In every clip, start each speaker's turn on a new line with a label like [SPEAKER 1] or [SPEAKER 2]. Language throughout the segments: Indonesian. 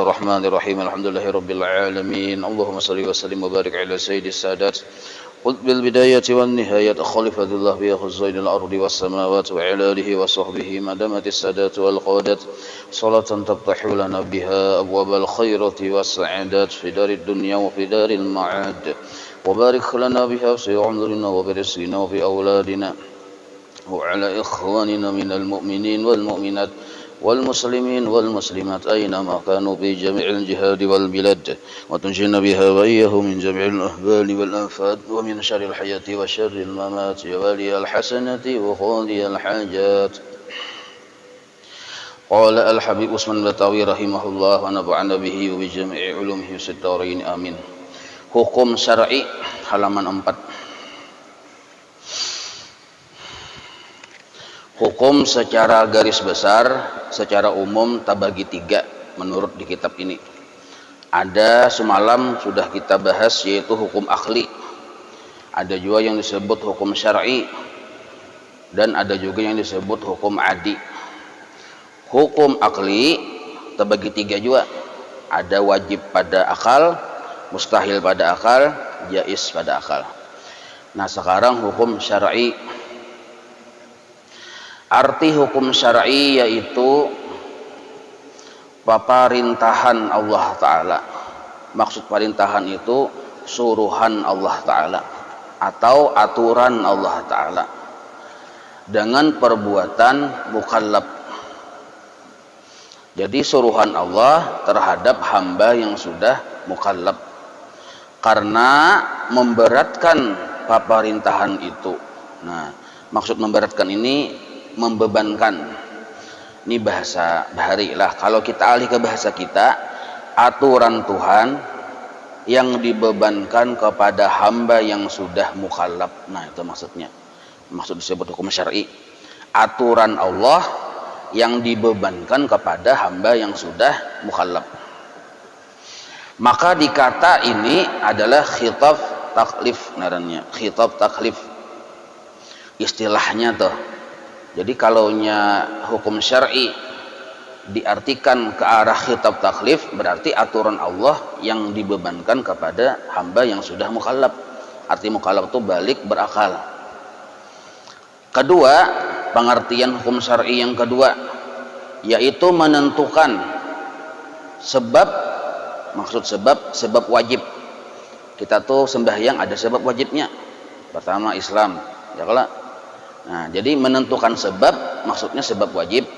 [SPEAKER 1] Bismillahirrahmanirrahim. Alhamdulillahirabbil alamin. Allahumma shalli wa sallim wa barik ala sayyidis sadat. Qul bil bidayati wan nihayat khalifatullah bi khuzainil ardi was samawati wa ala alihi wa sahbihi madamatis sadat wal qadat. Salatan tabtahu lana biha abwabal khairati was sa'adat fi darid dunya wa fi daril ma'ad. Wa barik lana biha fi umrina wa bi rizqina wa fi auladina wa ala ikhwanina minal mu'minin wal mu'minat والمسلمين والمسلمات أينما كانوا في جميع الجهاد والبلاد وتنجينا بها وإياهم من جميع الأهبال والأنفاد ومن شر الحياة وشر الممات ولي الحسنة وقاضي الحاجات. قال الحبيب عثمان البتاوي رحمه الله ونفعنا به وبجميع علومه في الدارين آمين. Hukum syar'i halaman 4. Hukum secara garis besar, secara umum terbagi 3 menurut di kitab ini. Ada semalam sudah kita bahas yaitu hukum akli. Ada juga yang disebut hukum syar'i dan ada juga yang disebut hukum adi. Hukum akli terbagi 3 juga. Ada wajib pada akal, mustahil pada akal, jaiz pada akal. Nah, sekarang hukum syar'i. Arti hukum syar'i yaitu perintahan Allah Ta'ala. Maksud perintahan itu suruhan Allah Ta'ala atau aturan Allah Ta'ala dengan perbuatan mukallaf. Jadi suruhan Allah terhadap hamba yang sudah mukallaf karena memberatkan perintahan itu. Nah, maksud memberatkan ini membebankan. Ini bahasa bahari lah. Kalau kita alih ke bahasa kita, aturan Tuhan yang dibebankan kepada hamba yang sudah mukallaf. Nah, itu maksudnya. Maksud disebut hukum syar'i. Aturan Allah yang dibebankan kepada hamba yang sudah mukallaf. Maka dikata ini adalah khitab taklif ngarannya. Khitab taklif. Istilahnya tuh. Jadi kalaunya hukum syar'i diartikan ke arah khitab taklif, berarti aturan Allah yang dibebankan kepada hamba yang sudah mukallaf. Arti mukallaf itu balik berakal. Kedua, pengertian hukum syar'i yang kedua yaitu menentukan sebab, maksud sebab wajib. Kita tuh sembahyang ada sebab wajibnya. Pertama Islam, ya kalau. Nah, jadi menentukan sebab maksudnya sebab wajib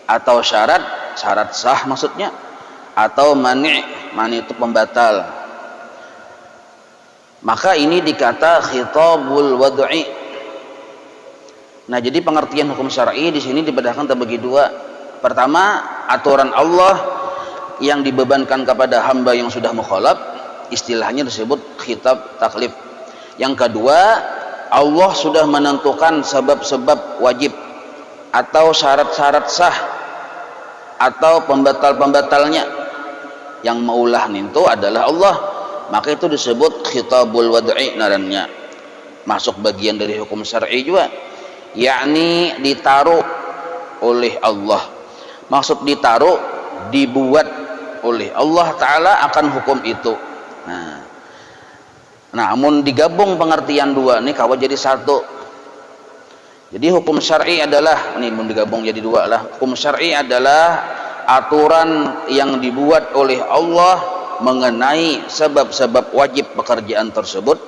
[SPEAKER 1] atau syarat sah maksudnya atau mani itu pembatal. Maka ini dikata khitabul wad'i. Nah, jadi pengertian hukum syar'i di sini dibedakan terbagi 2. Pertama, aturan Allah yang dibebankan kepada hamba yang sudah mukallaf, istilahnya disebut khitab taklif. Yang kedua, Allah sudah menentukan sebab-sebab wajib atau syarat-syarat sah atau pembatal-pembatalnya. Yang maulah itu adalah Allah. Maka itu disebut khitabul wad'i narannya. Masuk bagian dari hukum syar'i juga. Yakni ditaruh oleh Allah. Maksud ditaruh, dibuat oleh Allah Ta'ala akan hukum itu. Namun digabung pengertian 2 ini kawan jadi 1. Jadi hukum syar'i adalah ini digabung jadi 2 lah. Hukum syar'i adalah aturan yang dibuat oleh Allah mengenai sebab-sebab wajib pekerjaan tersebut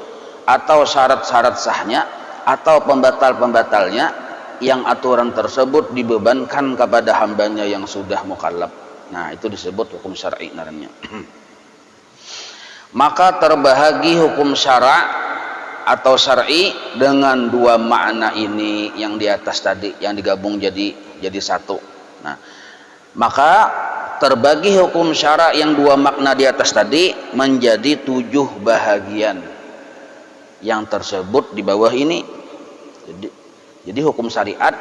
[SPEAKER 1] atau syarat-syarat sahnya atau pembatal-pembatalnya yang aturan tersebut dibebankan kepada hambanya yang sudah mukallaf. Nah, itu disebut hukum syar'i namanya. Maka terbahagi hukum syara' atau syar'i dengan 2 makna ini yang di atas tadi yang digabung jadi 1. Nah, maka terbagi hukum syara' yang 2 makna di atas tadi menjadi 7 bahagian yang tersebut di bawah ini. Jadi hukum syariat,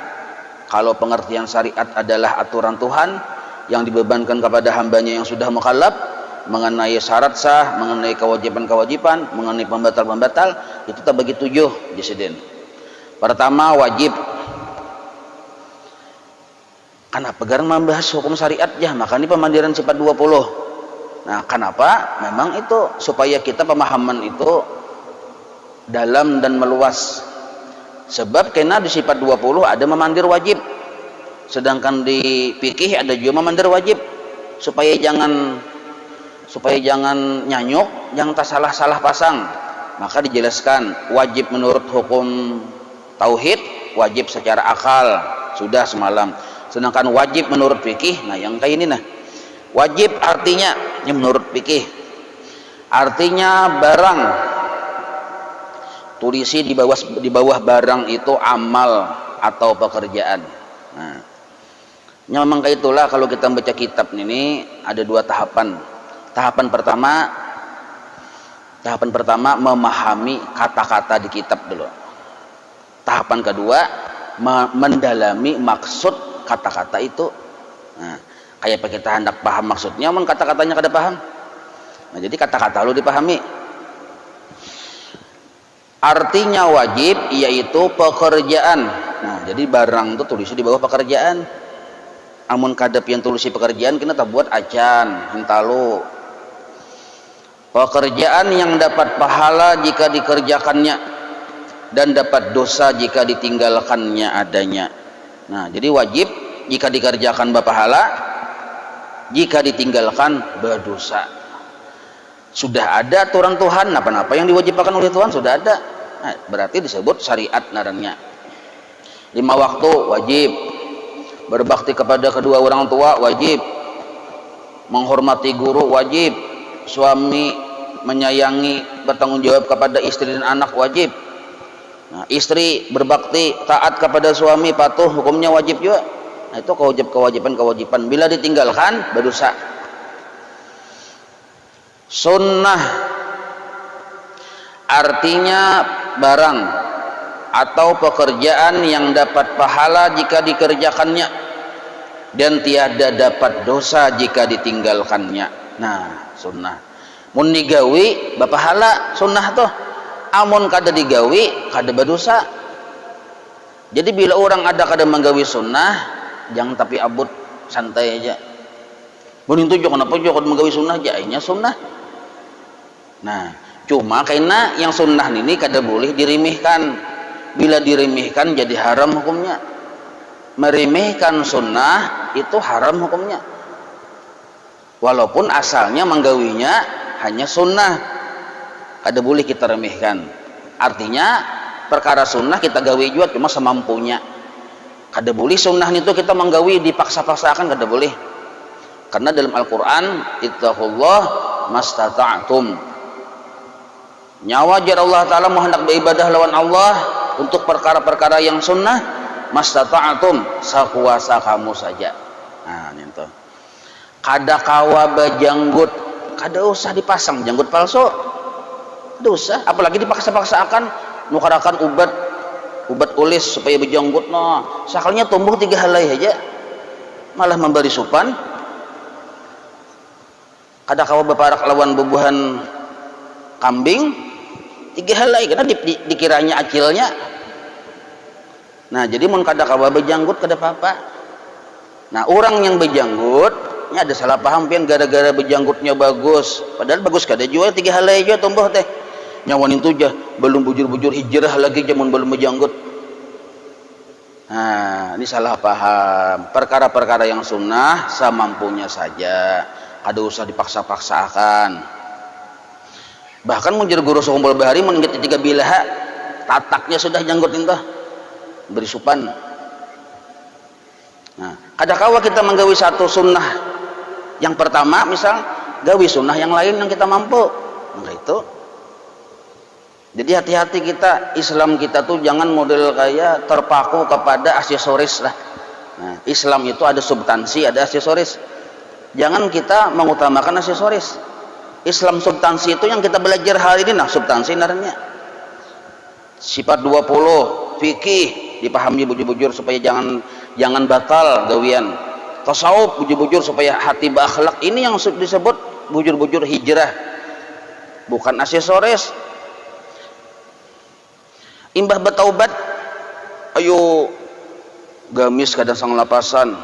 [SPEAKER 1] kalau pengertian syariat adalah aturan Tuhan yang dibebankan kepada hambanya yang sudah mukallaf mengenai syarat sah, mengenai kewajiban-kewajiban, mengenai pembatal-pembatal, itu terbagi 7 Jesiden. Pertama, wajib. Karena pegang membahas hukum syariat ya, maka ini pemandiran sifat 20. Nah, kenapa? Memang itu supaya kita pemahaman itu dalam dan meluas. Sebab karena di sifat 20 ada memandir wajib, sedangkan di fikih ada juga memandir wajib, supaya jangan nyanyuk, jangan salah pasang. Maka dijelaskan wajib menurut hukum tauhid, wajib secara akal, sudah semalam. Sedangkan wajib menurut fikih, nah yang kayak ini, nah wajib artinya yang menurut fikih artinya barang, tulisi di bawah barang itu amal atau pekerjaan. Nah, memang kayak itulah kalau kita baca kitab ini ada dua tahapan. Tahapan pertama memahami kata-kata di kitab dulu. Tahapan kedua mendalami maksud kata-kata itu. Nah, kayak kita hendak paham maksudnya, men kata-katanya kada paham. Nah, jadi kata-kata lu dipahami. Artinya wajib yaitu pekerjaan. Nah, jadi barang itu tulisnya di bawah pekerjaan. Amun kadep yang tulisi pekerjaan kena tak buat acan, hintalo. Pekerjaan yang dapat pahala jika dikerjakannya dan dapat dosa jika ditinggalkannya adanya. Nah, jadi wajib jika dikerjakan berpahala, jika ditinggalkan berdosa. Sudah ada aturan Tuhan, apa-apa yang diwajibkan oleh Tuhan sudah ada. Nah, berarti disebut syariat ngarannya. 5 waktu wajib, berbakti kepada kedua orang tua wajib, menghormati guru wajib, suami menyayangi, bertanggung jawab kepada istri dan anak wajib. Nah, istri berbakti taat kepada suami, patuh hukumnya wajib juga. Nah, itu kewajiban bila ditinggalkan berdosa. Sunnah artinya barang atau pekerjaan yang dapat pahala jika dikerjakannya dan tiada dapat dosa jika ditinggalkannya. Nah, sunnah mun digawi bapahala sunnah tuh, amun kada digawi kada berdosa. Jadi bila orang ada kada menggawi sunnah, jangan tapi abut, santai aja. Mun itu kenapa jangan menggawi sunnah jainya sunnah. Nah, cuma karena yang sunnah ini kada boleh diremehkan. Bila diremehkan jadi haram hukumnya. Meremehkan sunnah itu haram hukumnya. Walaupun asalnya menggawinya hanya sunnah, kada boleh kita remehkan. Artinya perkara sunnah kita gawi juga cuma semampunya. Kada boleh sunnah itu kita menggawi dipaksa-paksakan, kada boleh. Karena dalam Al-Quran ittaqullah mastata'tum. Nyawa jar Allah Ta'ala mau hendak beribadah lawan Allah untuk perkara-perkara yang sunnah, mastata'tum, sakuasa kamu saja. Nah, itu. Kada kawa bejanggut, kada usah dipasang janggut palsu, kada usah. Apalagi dipaksa-paksakan nukarakan ubat ulis supaya bejanggut, no sakalnya tumbuh 3 helai aja malah memberi supan. Kada kawa beparak lawan bubuhan kambing 3 helai karena dikiranya acilnya. Nah, jadi mun kada kawa bejanggut kada apa-apa. Nah, orang yang bejanggut ini ada salah paham pian gara-gara bejanggutnya bagus, padahal bagus kada juga 3 helai aja tumbuh teh. Nyawan itu jah belum bujur-bujur hijrah lagi jamun belum bejanggut. Nah, ini salah paham. Perkara-perkara yang sunnah semampunya saja, kada usah dipaksa-paksakan. Bahkan munjir guru sekumpul bahari meningkat 3 bilaha tataknya sudah janggut itu beri supan. Nah, kada kawa kita menggawi satu sunnah yang pertama, misal gawi sunnah yang lain yang kita mampu. Nah, itu jadi hati-hati kita, Islam kita tuh jangan model kayak terpaku kepada aksesoris lah. Nah, Islam itu ada substansi, ada aksesoris. Jangan kita mengutamakan aksesoris. Islam substansi itu yang kita belajar hari ini, nah substansi naranya. Sifat 20, fikih dipahami bujur-bujur supaya jangan batal gawian. Tasawuf bujur-bujur supaya hati berakhlak. Ini yang disebut bujur-bujur hijrah. Bukan aksesoris. Imbah betaubat, ayo gamis kadang sang lapasan,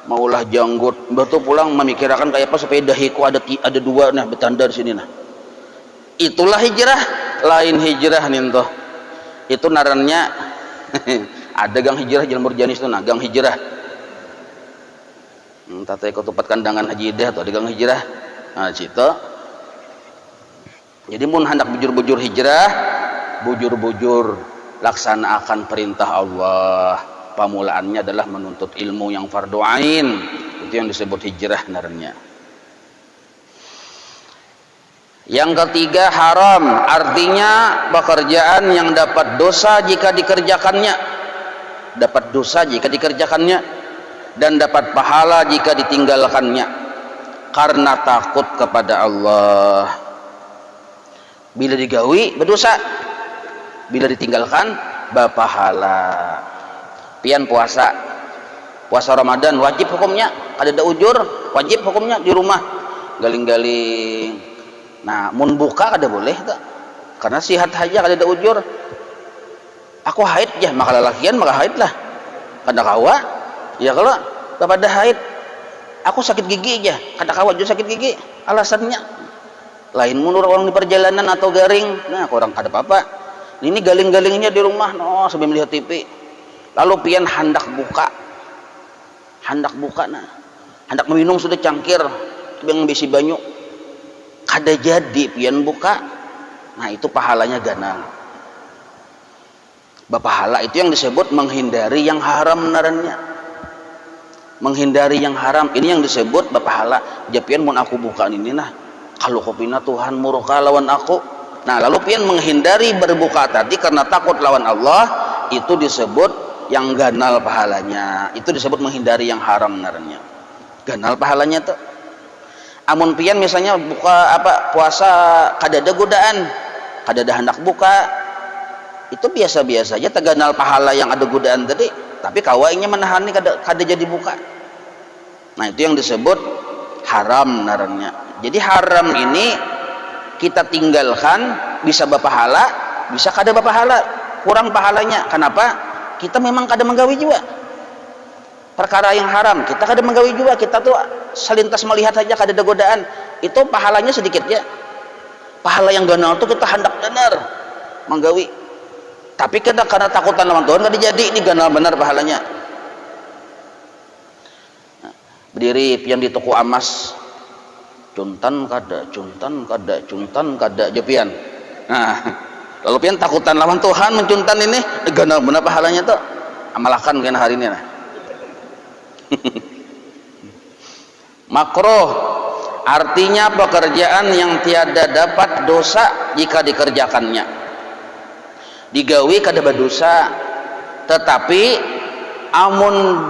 [SPEAKER 1] maulah janggut betul pulang memikirkan kayak apa sepeda hiku ada dua nah betanda di sini nah. Itulah hijrah, lain hijrah ninto. Itu narannya ada gang hijrah jalan Murjanis itu nah gang hijrah. Tata ikut tempat kandangan Haji Idah atau ada gang hijrah. Nah situ. Jadi mun hendak bujur-bujur hijrah, bujur-bujur laksanakan perintah Allah. Pamulaannya adalah menuntut ilmu yang fardu ain. Itu yang disebut hijrah narannya. Yang ketiga haram, artinya pekerjaan yang dapat dosa jika dikerjakannya, dapat dosa jika dikerjakannya, dan dapat pahala jika ditinggalkannya, karena takut kepada Allah. Bila digawi berdosa, bila ditinggalkan berpahala. Pian puasa Ramadan wajib hukumnya, ada ujur wajib hukumnya di rumah galing-galing. Nah, mun buka kada boleh tak? Karena sihat haja kada ada ujur. Aku haid ya, maka lalakian maka haid lah. Kada kawa, ya kalau bapak dah haid, aku sakit gigi aja, kada kawa juga sakit gigi. Alasannya lain munur orang di perjalanan atau garing. Nah, orang kada apa-apa. Ini galing-galingnya di rumah, no, sambil melihat TV. Lalu pian hendak buka, nah, hendak meminum sudah cangkir, yang bisi banyu. Kada jadi pian buka, nah itu pahalanya ganal. Bapahala itu yang disebut menghindari yang haram narannya, menghindari yang haram ini yang disebut bapahala. Japian mun aku buka ini nah, kalau kopina Tuhan murka lawan aku, nah lalu pian menghindari berbuka tadi karena takut lawan Allah, itu disebut yang ganal pahalanya. Itu disebut menghindari yang haram narannya, ganal pahalanya tuh. Amun pian misalnya buka puasa kada ada godaan, kada ada hendak buka, itu biasa-biasa aja teganal pahala yang ada godaan tadi, tapi kawainya menahani kada jadi buka. Nah itu yang disebut haram narannya. Jadi haram ini kita tinggalkan bisa berpahala, bisa kada berpahala, kurang pahalanya. Kenapa? Kita memang kada menggawi juga perkara yang haram, kita kada menggawi juga, kita tuh selintas melihat saja kada ada godaan, itu pahalanya sedikit ya. Pahala yang ganal itu kita hendak benar menggawi, tapi karena takutan lawan Tuhan kada jadi, ini ganal benar pahalanya. Nah, berdiri pian di toko amas, cuntan kada jepian. Nah, lalu pian takutan lawan Tuhan mencuntan ini ganal benar pahalanya tuh. Amalkan kena hari ini nah. Makruh artinya pekerjaan yang tiada dapat dosa jika dikerjakannya. Digawi kada berdosa, tetapi amun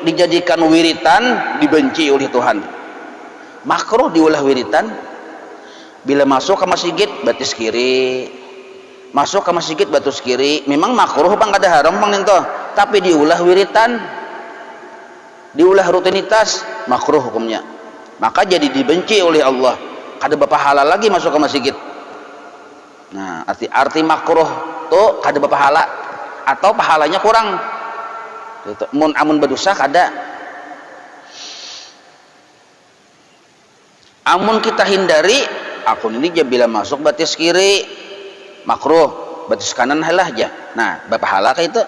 [SPEAKER 1] dijadikan wiritan dibenci oleh Tuhan. Makruh diulah wiritan. Bila masuk ke masjid batis kiri, masuk ke masjid batus kiri, memang makruh bang kada haram bang nento, tapi diulah wiritan, diulah rutinitas, makruh hukumnya. Maka jadi dibenci oleh Allah, kada berpahala lagi masuk ke masjid. Nah arti makruh tuh kada berpahala atau pahalanya kurang gitu. Amun berdosa kada. Amun kita hindari, akun ini aja bila masuk batis kiri makruh, batis kanan halah aja, nah berpahala kayak itu.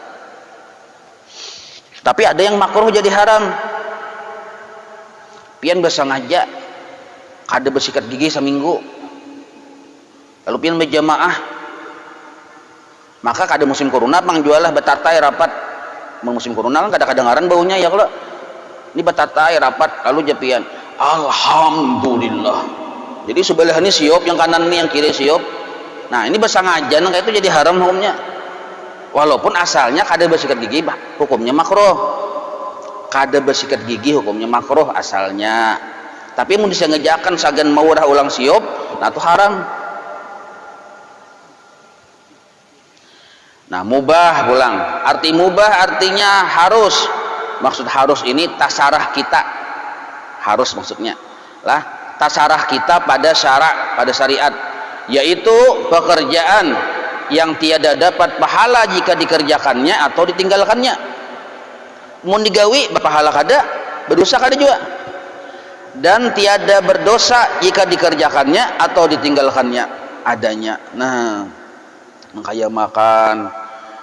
[SPEAKER 1] Tapi ada yang makruh jadi haram. Pian bersengaja kada bersikat gigi seminggu, lalu pian berjamaah, maka kada musim corona pangjualah betatai rapat. Musim corona kan kada kadengaran baunya ya kalau ini betatai rapat, lalu japian alhamdulillah. Jadi sebelah ini siop, yang kanan ini yang kiri siop. Nah ini bersengaja nah itu jadi haram hukumnya. Walaupun asalnya kada bersikat gigi hukumnya makruh, kada bersikat gigi hukumnya makruh asalnya, tapi mau disengajakan sagan mawurah ulang siop, nah itu haram. Nah mubah pulang, arti mubah artinya harus, maksud harus ini tasarah kita, harus maksudnya lah tasarah kita pada syarak, pada syariat, yaitu pekerjaan yang tiada dapat pahala jika dikerjakannya atau ditinggalkannya. Mun digawi berpahala kada, berdosa kada juga, dan tiada berdosa jika dikerjakannya atau ditinggalkannya adanya. Nah, nang kaya makan,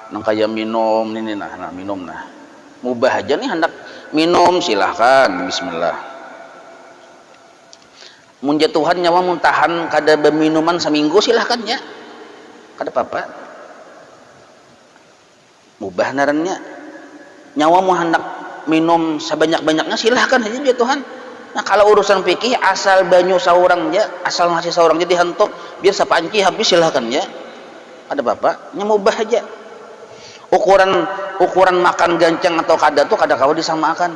[SPEAKER 1] nang kaya minum ini nah minum nah mubah aja nih, hendak minum silahkan bismillah. Mun jatuhan nyawa mun tahan kada berminuman seminggu silahkan ya, kada apa-apa, mubah narannya. Nyawa mau hendak minum sebanyak-banyaknya silahkan aja jatuhan. Nah kalau urusan fikih asal banyu saurang ya, asal ngasih saurang jadi hentok biar sapanci habis silahkan ya, ada bapak nyamubah aja. Ukuran makan gancang atau kada tuh kada kawa disamakan.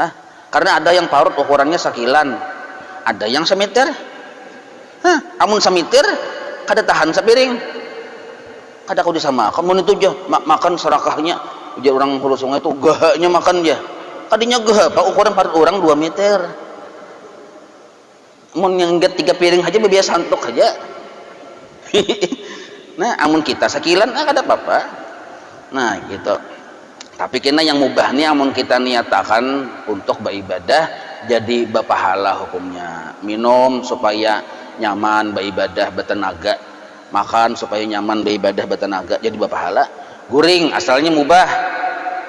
[SPEAKER 1] Nah karena ada yang parut ukurannya sekilan, ada yang semeter. Amun semeter kada tahan sepiring, kada kawa disamakan. Mun itu aja makan serakahnya ujar orang hulu sungai itu gahanya makan ya, kadinya gah pak ukuran parut orang 2 meter. Mun yang 3 piring aja biasa santok aja. Nah amun kita sekilan kada apa-apa. Nah gitu. Tapi kena yang mubah nih amun kita niatakan untuk beribadah jadi berpahala hukumnya. Minum supaya nyaman beribadah bertenaga, makan supaya nyaman beribadah bertenaga jadi berpahala. Guring asalnya mubah,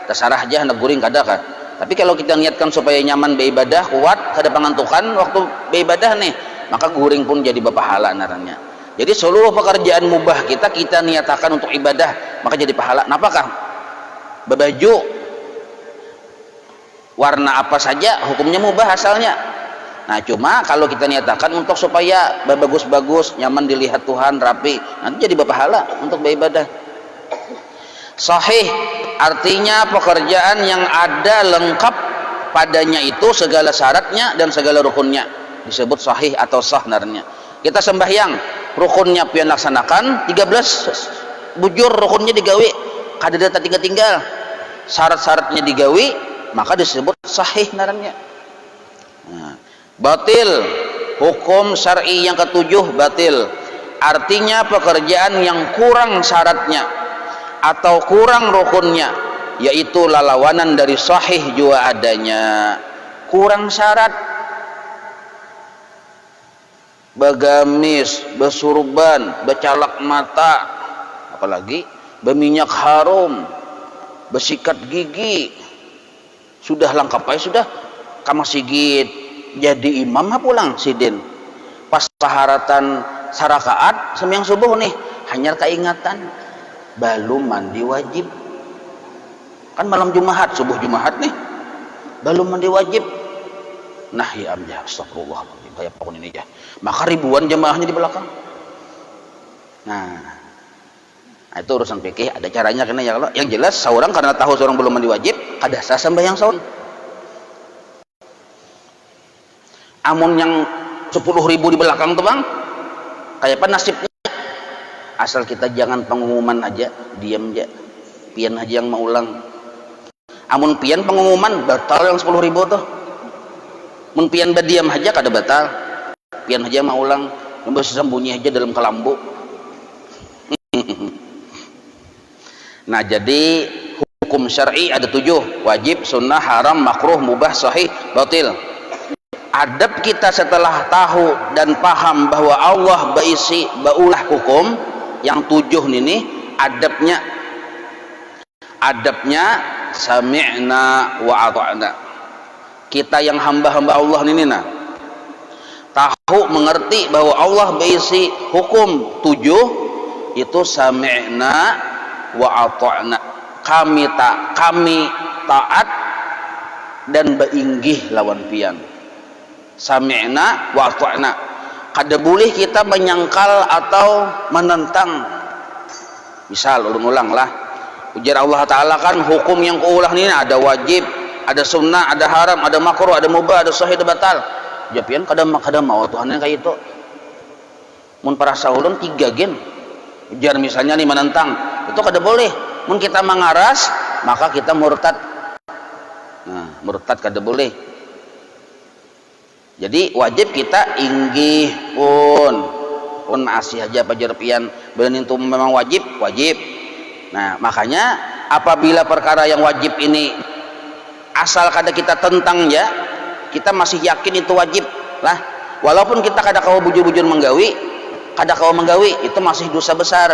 [SPEAKER 1] terserah aja hendak guring kada kan. Tapi kalau kita niatkan supaya nyaman beribadah, kuat kada pangantukan waktu beribadah nih, maka guring pun jadi berpahala narannya. Jadi seluruh pekerjaan mubah kita niatakan untuk ibadah, maka jadi pahala. Napa kang? Bebaju warna apa saja hukumnya mubah asalnya. Nah cuma kalau kita niatakan untuk supaya bagus-bagus, nyaman dilihat Tuhan, rapi, nanti jadi berpahala untuk beribadah. Sahih artinya pekerjaan yang ada lengkap padanya itu segala syaratnya dan segala rukunnya, disebut sahih atau sah narnya. Kita sembahyang rukunnya pian laksanakan 13 bujur rukunnya digawi, kada ada tinggal syarat-syaratnya digawi, maka disebut sahih narnya. Nah, batil hukum syar'i yang ketujuh batil artinya pekerjaan yang kurang syaratnya atau kurang rukunnya, yaitu lalawanan dari sahih juga adanya. Kurang syarat, bagamis, besurban, becalak mata, apalagi berminyak harum, bersikat gigi, sudah lengkap aja sudah. Kama sigit jadi imam pulang sidin pas taharatan sarakaat sembahyang subuh nih hanya keingatan belum mandi wajib, kan malam Jumat subuh Jumat nih belum mandi wajib. Nah ya amjah astagfirullah kayak pakun ini ya, maka ribuan jemaahnya di belakang. Nah itu urusan fikih ada caranya kena ya. Kalau yang jelas seorang karena tahu seorang belum mandi wajib kada sah sembahyang saum. Amun yang 10.000 di belakang tuh bang kayak apa nasibnya? Asal kita jangan pengumuman aja, diam aja, pian aja yang mau ulang. Amun pian pengumuman batal yang 10.000 tuh. Mun pian berdiam aja kada batal, pian aja mau ulang, nambah sembunyi aja dalam kelambu. Nah jadi hukum syar'i ada 7, wajib, sunnah, haram, makruh, mubah, sahih, batil. Adab kita setelah tahu dan paham bahwa Allah berisi baulah hukum yang 7 ini, adabnya sami'na wa ata'na. Kita yang hamba-hamba Allah ini tahu mengerti bahwa Allah berisi hukum 7 itu sami'na wa ata'na. Kami taat dan beinggih lawan pian. Sami'na wa ata'na. Kada boleh kita menyangkal atau menentang. Misal ulang lah, ujar Allah Ta'ala kan hukum yang keulah ini ada wajib, ada sunnah, ada haram, ada makruh, ada mubah, ada sahih, ada batal. Japian kada mau Tuhan yang kayak itu. Mun para saulun 3 gen. Ujar misalnya nih menentang, itu kada boleh. Mun kita mengaras maka kita murtad. Nah, murtad kada boleh. Jadi wajib kita inggih pun asih aja pajar pian benin itu memang wajib. Nah makanya apabila perkara yang wajib ini asal kada kita tentang ya, kita masih yakin itu wajib lah, walaupun kita kada kawa bujur-bujur menggawi, itu masih dosa besar.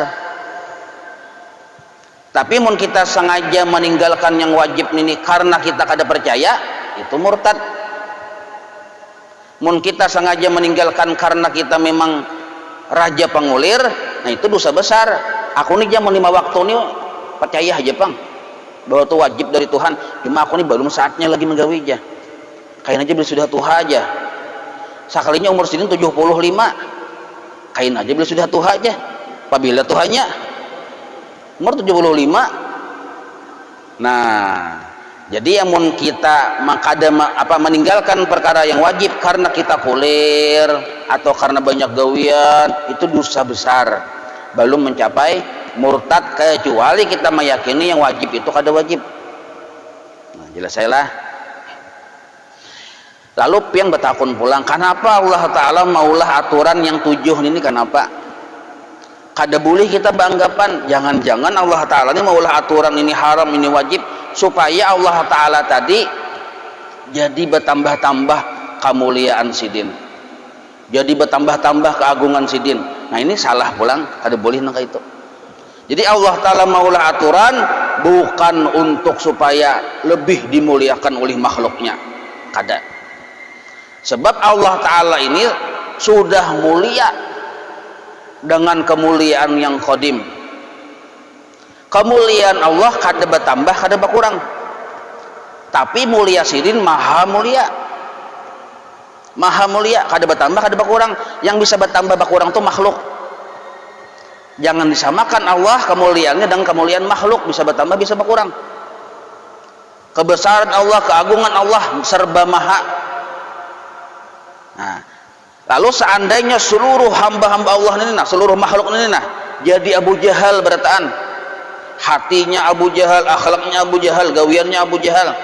[SPEAKER 1] Tapi mun kita sengaja meninggalkan yang wajib ini karena kita kada percaya, itu murtad. Mun kita sengaja meninggalkan karena kita memang raja pengulir, nah itu dosa besar. Aku nih jam 5 waktu nih percaya aja pang bahwa itu wajib dari Tuhan, cuma aku nih belum saatnya lagi menggawi aja, kain aja beli sudah tuha aja. Sekalinya umur sini 75, kain aja beli sudah tuha aja. Apabila Tuhannya umur 75, nah jadi yang mun kita meninggalkan perkara yang wajib karena kita kulir atau karena banyak gawian, itu dosa besar, belum mencapai murtad, kecuali kita meyakini yang wajib itu kada wajib. Nah, jelas saya lah. Lalu pian bertakun pulang, kenapa Allah Ta'ala maulah aturan yang 7 ini, kenapa? Kada boleh kita beranggapan jangan-jangan Allah Ta'ala ini maulah aturan ini haram, ini wajib, supaya Allah Ta'ala tadi jadi bertambah-tambah kemuliaan sidin, jadi bertambah-tambah keagungan sidin. Nah ini salah pulang, kada boleh nangka itu. Jadi Allah Ta'ala maulah aturan bukan untuk supaya lebih dimuliakan oleh makhluknya, kada. Sebab Allah Ta'ala ini sudah mulia dengan kemuliaan yang qadim. Kemuliaan Allah kada bertambah, kada berkurang. Tapi mulia sidin maha mulia, kada bertambah, kada berkurang. Yang bisa bertambah berkurang itu makhluk. Jangan disamakan Allah kemuliaannya dengan kemuliaan makhluk, bisa bertambah, bisa berkurang. Kebesaran Allah, keagungan Allah serba maha. Nah, lalu seandainya seluruh hamba-hamba Allah ini, seluruh makhluk ini jadi Abu Jahal berataan, hatinya Abu Jahal, akhlaknya Abu Jahal, gawiannya Abu Jahal,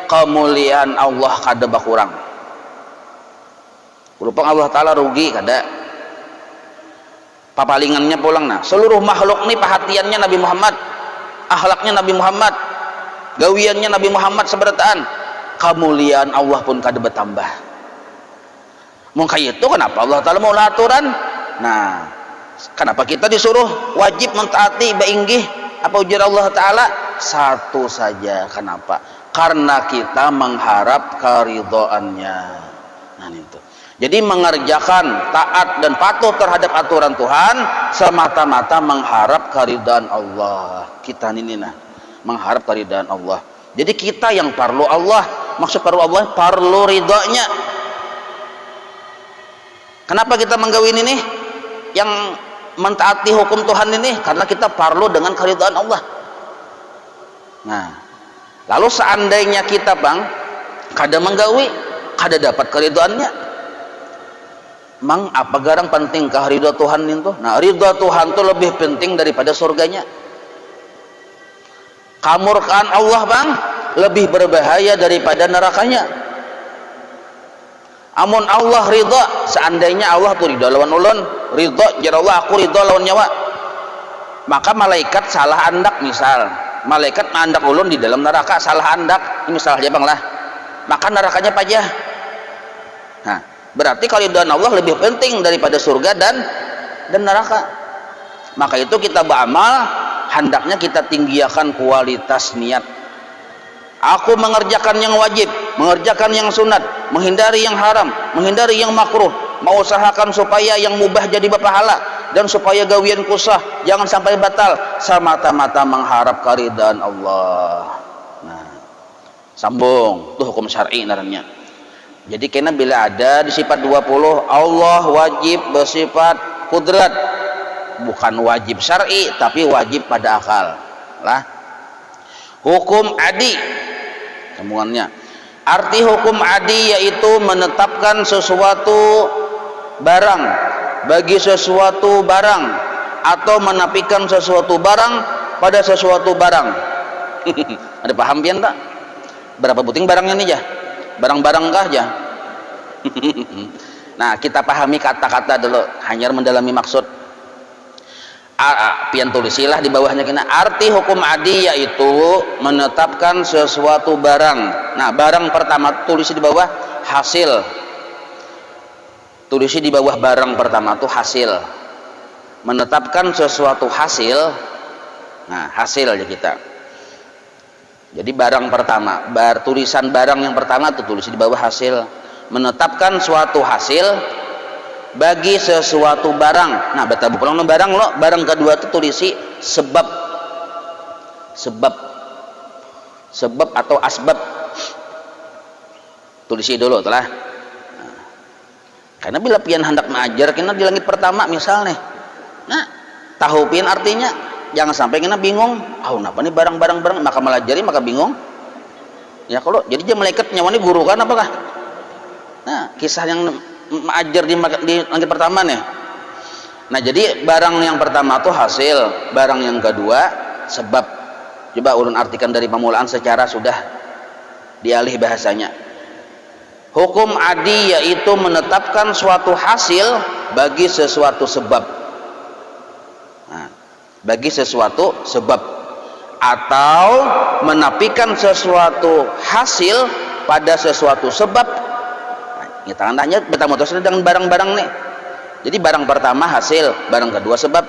[SPEAKER 1] kemuliaan Allah kada berkurang. Rupang Allah Ta'ala rugi kada. Papalingannya pulang seluruh makhluk ini perhatiannya Nabi Muhammad, akhlaknya Nabi Muhammad, gawiannya Nabi Muhammad seberataan, kemuliaan Allah pun kada bertambah. Mungkin itu kenapa Allah Ta'ala mau aturan? Nah, kenapa kita disuruh wajib mentaati bainggih apa ujar Allah Ta'ala? Satu saja, kenapa? Karena kita mengharap keridhaannya. Nah itu. Jadi mengerjakan taat dan patuh terhadap aturan Tuhan semata-mata mengharap keridhaan Allah. Kita ini mengharap keridhaan Allah. Jadi kita yang perlu Allah, maksud perlu Allah, perlu ridhonya. Kenapa kita menggawin ini yang mentaati hukum Tuhan ini? Karena kita perlu dengan keridhaan Allah. Nah, lalu seandainya kita kada menggawi, kada dapat keridhaannya, apa garang penting ridha Tuhan itu? Nah, ridha Tuhan itu lebih penting daripada surganya. Kamurkaan Allah lebih berbahaya daripada nerakanya. Amun Allah ridha, seandainya Allah tuh ridha lawan ulun, ridha jar Allah aku ridha lawan nyawa, maka malaikat salah andak, misal malaikat mandak ulun di dalam neraka, salah andak, ini misal aja lah, maka nerakanya pajah. Nah, berarti keridhaan Allah lebih penting daripada surga dan neraka. Maka itu kita beramal, hendaknya kita tinggikan kualitas niat. Aku mengerjakan yang wajib, mengerjakan yang sunat, menghindari yang haram, menghindari yang makruh, mengusahakan supaya yang mubah jadi berpahala, dan supaya gawian kusah jangan sampai batal, semata-mata mengharap keridhaan Allah. Nah, sambung tuh hukum syar'i naranya. Jadi kena bila ada di sifat 20 Allah wajib bersifat kudrat, bukan wajib syar'i tapi wajib pada akal lah. Hukum adi semuanya, arti hukum adi yaitu menetapkan sesuatu barang bagi sesuatu barang atau menafikan sesuatu barang pada sesuatu barang. Ada paham pian tak? Berapa puting barangnya nih ya? Barang-barang kah ya? Nah, kita pahami kata-kata dulu, hanya mendalami maksud. pian tulisilah di bawahnya kena arti hukum adi yaitu menetapkan sesuatu barang. Nah, barang pertama tulisi di bawah hasil, tulisi di bawah barang pertama itu hasil, menetapkan sesuatu hasil. Nah, hasil aja kita. Jadi barang pertama, tulisan barang yang pertama itu tulis di bawah hasil, menetapkan suatu hasil bagi sesuatu barang. Nah, betabu pulang barang lo, barang kedua itu tulisi sebab atau asbab, tulisi dulu telah. Nah, karena bila pian hendak mengajar kena di langit pertama misalnya, nah tahu pian artinya, jangan sampai kena bingung, napa nih barang-barang maka melajari maka bingung ya. Kalau jadi dia malaikat nyawani guru kan apakah. Nah, kisah yang mengajar di langit pertama nih. Nah, jadi barang yang pertama itu hasil, barang yang kedua sebab. Coba ulun artikan dari permulaan secara sudah dialih bahasanya. Hukum adi yaitu menetapkan suatu hasil bagi sesuatu sebab. Nah, bagi sesuatu sebab, atau menafikan sesuatu hasil pada sesuatu sebab. Kita tandanya bertemu terus dengan barang-barang nih. Jadi barang pertama hasil, barang kedua sebab.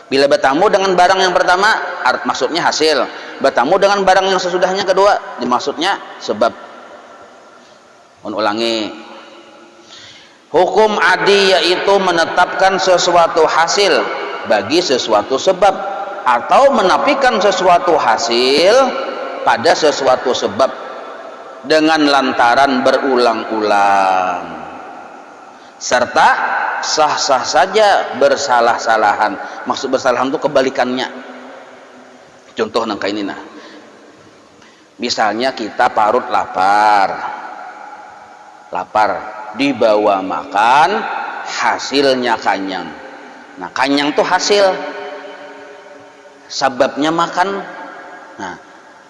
[SPEAKER 1] Bila bertemu dengan barang yang pertama, maksudnya hasil. Bertemu dengan barang yang sesudahnya kedua, maksudnya sebab. Ulangi. Hukum adi yaitu menetapkan sesuatu hasil bagi sesuatu sebab, atau menafikan sesuatu hasil pada sesuatu sebab dengan lantaran berulang-ulang, serta sah-sah saja bersalah-salahan. Maksud bersalahan itu kebalikannya. Contoh nangka ini nah, misalnya kita parut lapar, dibawa makan, hasilnya kanyang. Nah, kanyang tuh hasil, sababnya makan. Nah,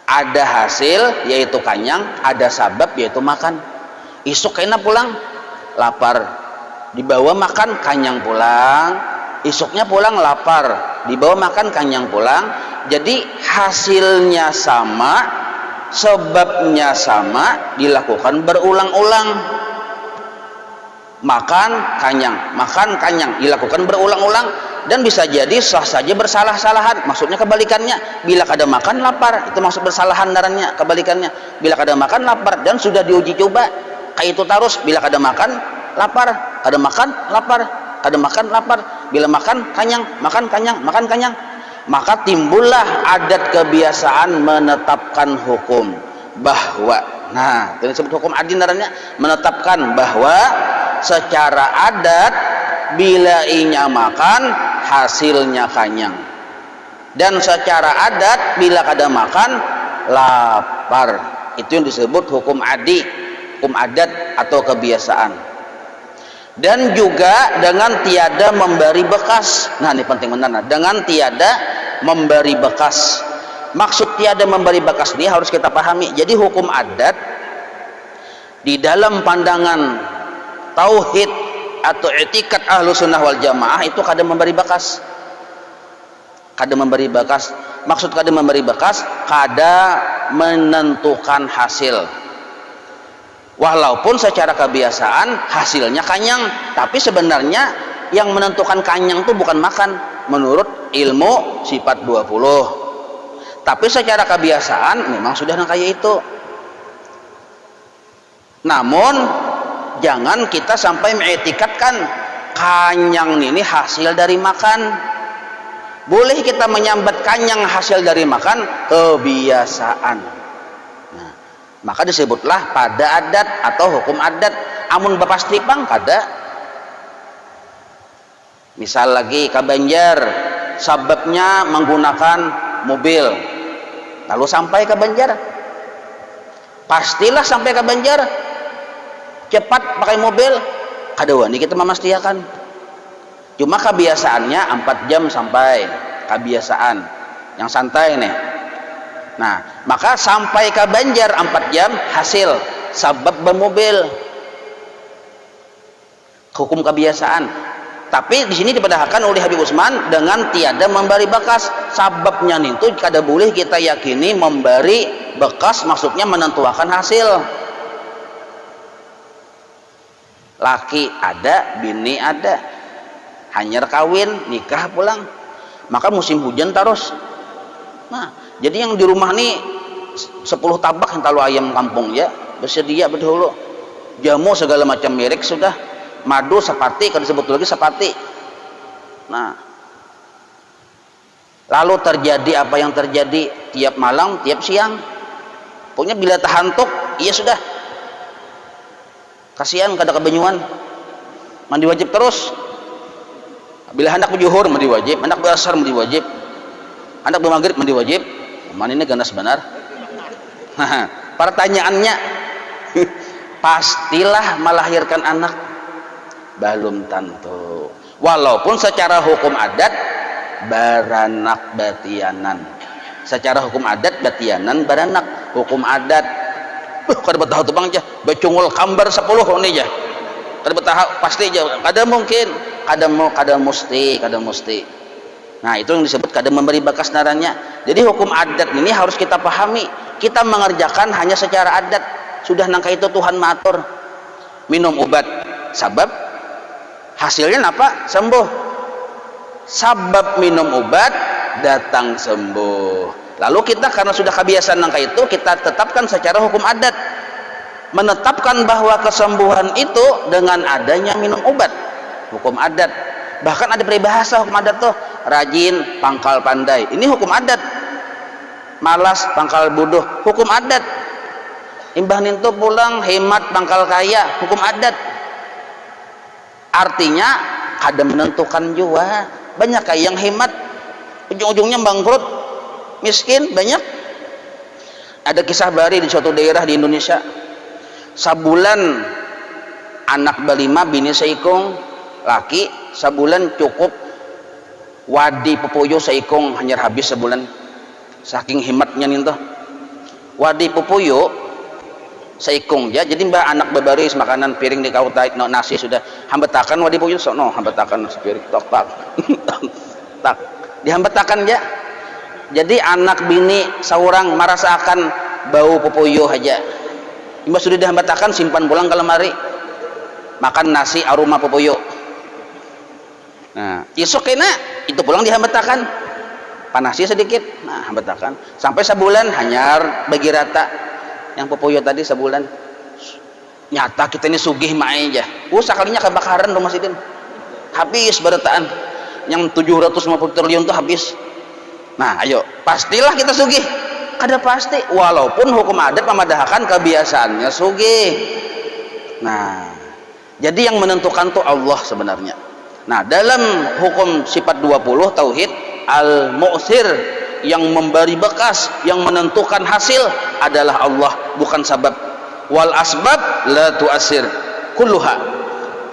[SPEAKER 1] ada hasil yaitu kanyang, ada sabab yaitu makan. Isuk kena pulang lapar, dibawa makan kanyang pulang. Isuknya pulang lapar, dibawa makan kanyang pulang. Jadi hasilnya sama, sebabnya sama, dilakukan berulang-ulang. Makan kanyang dilakukan berulang-ulang, dan bisa jadi sah saja bersalah-salahan. Maksudnya kebalikannya, bila kada makan lapar, itu maksud bersalahan darannya. Kebalikannya, bila kada makan lapar dan sudah diuji coba kayak itu terus, bila kada makan lapar, kada makan lapar, kada makan lapar, bila makan kanyang, makan kanyang, maka timbullah adat kebiasaan menetapkan hukum bahwa, nah ini disebut hukum adin darannya, menetapkan bahwa secara adat bila inya makan hasilnya kanyang, dan secara adat bila kada makan lapar. Itu yang disebut hukum adi, hukum adat atau kebiasaan. Dan juga dengan tiada memberi bekas. Nah ini penting benar, dengan tiada memberi bekas. Maksud tiada memberi bekas ini harus kita pahami. Jadi hukum adat di dalam pandangan tauhid atau etikat ahlu sunnah wal jamaah itu kada memberi bekas. Kada memberi bekas. Maksud kada memberi bekas, kada menentukan hasil. Walaupun secara kebiasaan hasilnya kanyang, tapi sebenarnya yang menentukan kanyang itu bukan makan menurut ilmu sifat 20. Tapi secara kebiasaan memang sudah kayak itu. Namun jangan kita sampai mengetikatkan kanyang ini hasil dari makan. Boleh kita menyambat kanyang hasil dari makan kebiasaan. Nah, maka disebutlah pada adat atau hukum adat. Amun bapasti pang kada. Misal lagi ke Banjar, sababnya menggunakan mobil, lalu sampai ke Banjar, pastilah sampai ke Banjar cepat pakai mobil. Kada wani kita memastikan. Cuma kebiasaannya 4 jam sampai, kebiasaan yang santai nih. Nah, maka sampai ke Banjar 4 jam hasil sabab bermobil. Hukum kebiasaan. tapi di sini dipadahkan oleh Habib Utsman dengan tiada memberi bekas. Sababnya itu kada boleh kita yakini memberi bekas maksudnya menentukan hasil. Laki ada, bini ada, hanyar kawin, nikah pulang, maka musim hujan terus. Nah, jadi yang di rumah nih 10 tabak yang talu ayam kampung ya bersedia betul, jamu segala macam merek sudah, madu sepati, kalau disebut lagi sepati. Nah, lalu terjadi apa yang terjadi tiap malam, tiap siang. Pokoknya bila tahantuk, iya sudah. Kasihan kada kebenyuan, mandi wajib terus. Bila hendak berjuhur mandi wajib, hendak berasar mandi wajib, hendak bermaghrib mandi wajib. Mana ini ganas benar. Pertanyaannya, pastilah melahirkan anak? Belum tentu. Walaupun secara hukum adat baranak batianan, secara hukum adat batianan baranak, hukum adat kada betah tu bang aja becungul kambar 10 ini aja kada betah pasti aja, kada mungkin, kada mesti. Nah, itu yang disebut kada memberi bekas narannya. Jadi hukum adat ini harus kita pahami. Kita mengerjakan hanya secara adat. Sudah nangka itu Tuhan matur. Minum obat sabab, hasilnya apa? Sembuh. Sabab minum obat datang sembuh. Lalu kita karena sudah kebiasaan nangka itu, kita tetapkan secara hukum adat, menetapkan bahwa kesembuhan itu dengan adanya minum obat. Hukum adat. Bahkan ada peribahasa hukum adat tuh, rajin pangkal pandai, ini hukum adat. Malas pangkal bodoh, hukum adat. Imbah nintu pulang hemat pangkal kaya, hukum adat. Artinya kada menentukan juga. Banyak kayak yang hemat ujung-ujungnya bangkrut, miskin banyak. Ada kisah bari di suatu daerah di Indonesia, sabulan anak berlima, bini seikung, laki sebulan cukup wadi pepoyo seikung hanya habis sebulan, saking hematnya nih tuh. Wadi pepoyo seikung ya, jadi mbak anak bebaris makanan piring di kautai no nasi sudah hambetakan wadi pepoyo so no hambetakan piring tok tak tak dihambetakan ya. Jadi anak bini seorang merasakan bau pepoyo aja, imbas sudah dihambatakan simpan pulang ke lemari, makan nasi aroma pepoyo. Nah, isuk kena itu pulang dihambatakan, panasnya sedikit, nah hambatakan sampai sebulan hanyar bagi rata yang pepoyo tadi sebulan. Nyata kita ini sugih mae aja, sekalinya kebakaran rumah sidin habis berataan yang 750 triliun tuh habis. Nah, ayo, pastilah kita sugih. Kada pasti, walaupun hukum adat memadahkan kebiasaannya sugih. Nah, jadi yang menentukan tuh Allah sebenarnya. Nah, dalam hukum sifat 20 tauhid, al-mu'sir, yang memberi bekas, yang menentukan hasil adalah Allah, bukan sabab. Wal asbab la tu'asir kulluha.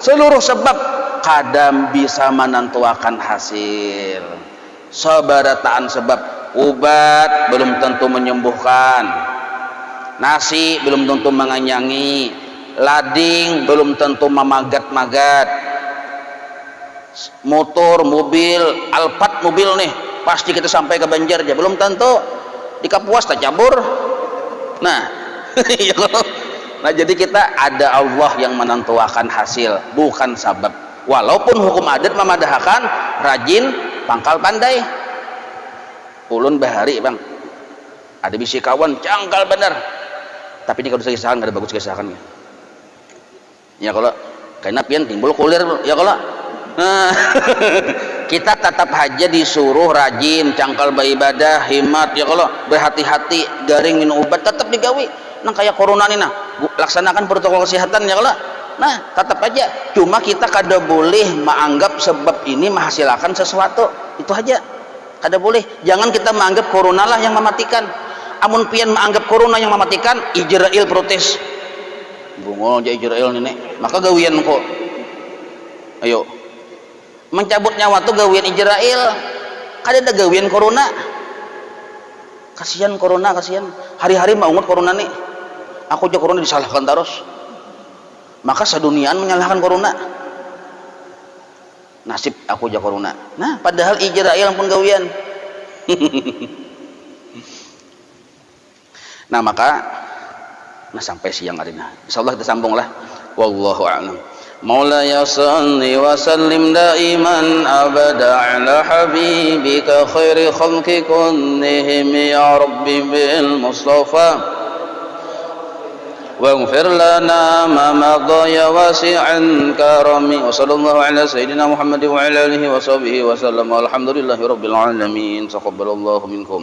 [SPEAKER 1] Seluruh sebab kadang bisa menentukan hasil. Sabarataan sebab, obat belum tentu menyembuhkan, nasi belum tentu menganyangi, lading belum tentu memagat-magat, motor, mobil, Alphard mobil nih pasti kita sampai ke Banjar aja belum tentu, di Kapuas tak cabur. Nah nah jadi kita ada Allah yang menentukan hasil, bukan sabab. Walaupun hukum adat memadahkan rajin pangkal pandai. Ulun bahari bang, ada bisi kawan cangkal bener, tapi ini kalau kisahkan ada bagus kisahkan ya. Kalau kena pian timbul kulir ya kalau nah, kita tetap aja disuruh rajin cangkal beribadah, hemat ya kalau berhati-hati, garing minum obat tetap digawi. Nah kayak corona nih, nah laksanakan protokol kesehatan ya kalau. Nah tetap aja, cuma kita kada boleh menganggap sebab ini menghasilkan sesuatu, itu aja kada boleh. Jangan kita menganggap corona lah yang mematikan. Amun pian menganggap corona yang mematikan, Israel protes bungo aja Israel nenek, maka gawian kok ayo mencabut nyawa tuh gawian Israel, kada ada gawian corona. Kasihan corona, kasihan hari-hari maungut corona nih, aku aja corona disalahkan terus, maka seduniaan menyalahkan corona. nasib aku jakoruna. Nah padahal ijrah yang penggawian. Nah maka sampai siang hari ini insyaallah kita sambunglah. Wallahu a'lam. Maulaya salli wa sallim daiman abada ala habibika khairi khalqi kullihim ya rabbi bil mustafa واغفر لنا ما مضى يا واسع كرمي وصلى الله على سيدنا محمد وعلى اله وصحبه وسلم والحمد لله رب العالمين تقبل الله منكم.